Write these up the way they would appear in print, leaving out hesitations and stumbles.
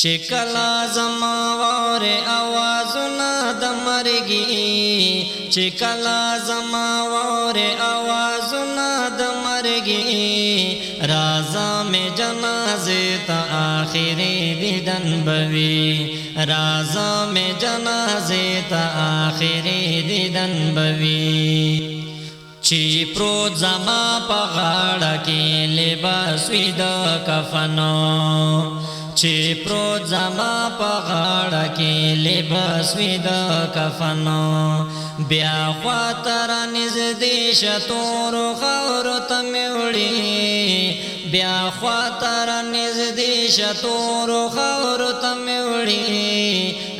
چکلا زما واره آوازونه د مرګي چکلا زما واره آوازونه د مرګي رازا می جنازه ته آخري دیدن بوي رازا می جنازه ته آخري دیدن بوي چی پروت زما په غاړه کې لباس وي د کفنو چی پروت زما په غاړه کې لباس وي د کفنو بیا خواته رانږدې شه تورو خاورو ته مې وړي بیا خواته رانږدې شه تورو خاورو ته مې وړي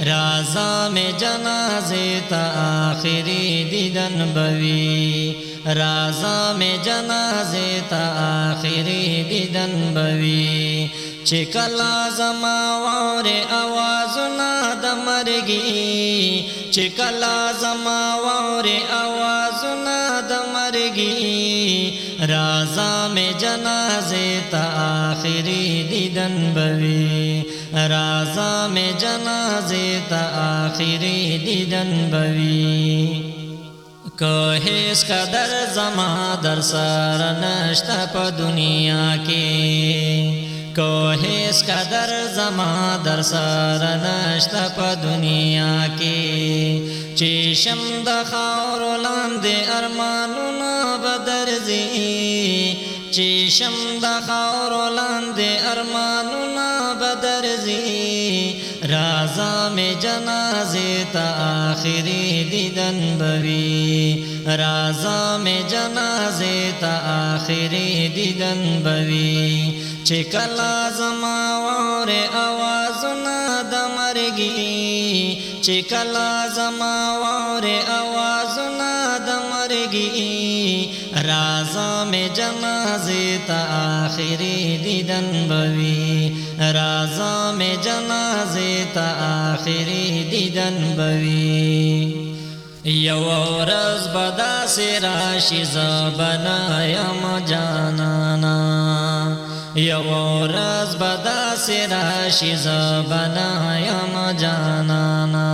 رازا مې جنازې ته آخري دیدن بوي رازا میں جنازے تا آخری دیدن بوی چکلا زما واره آوازنا د مرګي چکلا زما واره آوازنا د مرګي رازا میں جنازے تا آخری دیدن بوی رازا میں جنازے تا آخری دیدن بوی که هیڅ قدر زما در سره نشته په دنیا کې که هیڅ قدر زما در سره نشته په دنیا کې چې شم د خاورو لاندې ارمانونه به درځي چې شم د خاورو لاندې ارمانونه به درځي رازا میں جنازے تا آخری دیدن بوی رازا میں جنازے تا آخری دیدن بوی چکلا زما واره آوازنا د مرګي چکلا زما واره آوازنا د مرګي رازا میں جنازے تا آخری دیدن بوی رازا میں جنازے تا آخری دیدن بوی یو ورځ به داسې راشي زه به نه یم جانانا یو ورځ به داسې راشي زه به نه یم جانانا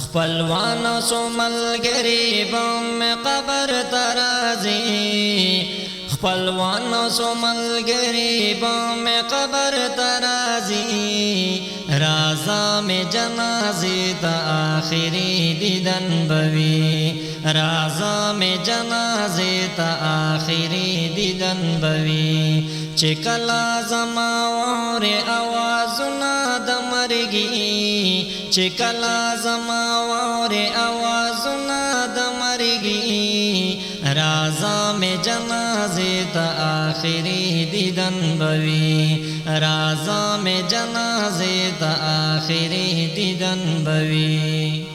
خپلوان سو ملګري به مې قبر ته راځي خپلوان سو ملګري به مې قبر ته راځي رازا میں جنازې ته آخري دیدن بوي رازا میں جنازې ته آخري دیدن بوي چکلا زما واره آوازونه د مرګي چکلا زما واره آوازونه د مرګي رازا میں جنازې ته آخري دیدن بوي رازا میں جنازې ته آخري دیدن بوي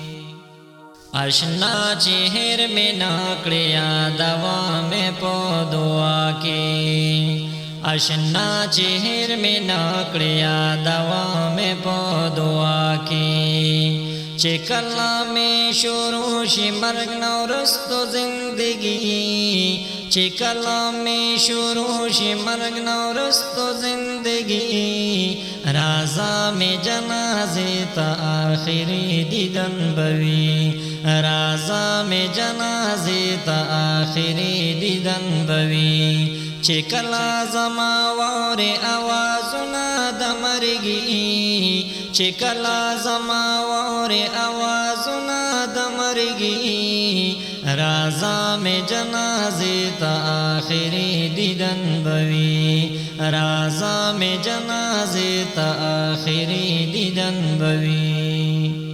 اشنا چهر میں ناکړیا دوا میں په دعا کې اشنا چهر میں ناکړیا دوا میں په دعا کې چکلا میں شروع شي مرګ نو رستو زندگی چکلا میں شروع شي مرګ نو رستو زندگی رازا میں جنازې ته آخري دیدن بوي رازا میں جنازې ته آخري دیدن بوي چکلا زما واره آوازونه د مرګي چکلا زما واره آوازونه د مرګي رازا میں جنازې ته آخري دیدن بوي رازا میں جنازې ته آخري دیدن بوي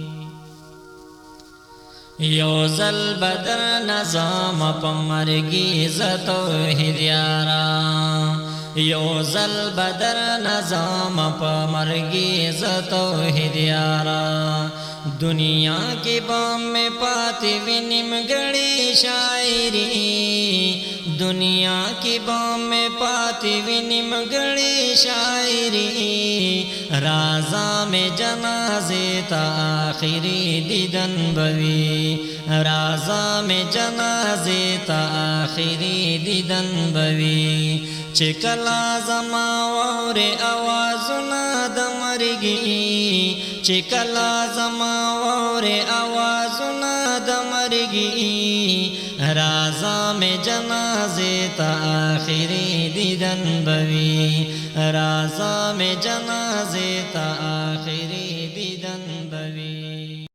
یو زل بدر نظام په مرګي ز توحید یارا یو زل بدر نظام په مرګي ز توحید یارا دنیا کی بام میں پاتی وی نیمګړی شاعری دنیا کی بام میں پاتی وی نیمګړی شاعری رازا میں جنازې ته آخري دیدن بوي رازا میں جنازې ته آخري دیدن بوي چکلا زما واره آوازونه د مرگی چکلا زماور آوازنا د مرگی رازا میں جنازے تا آخری دیدن بوی رازا میں جنازے تا آخری دیدن بوی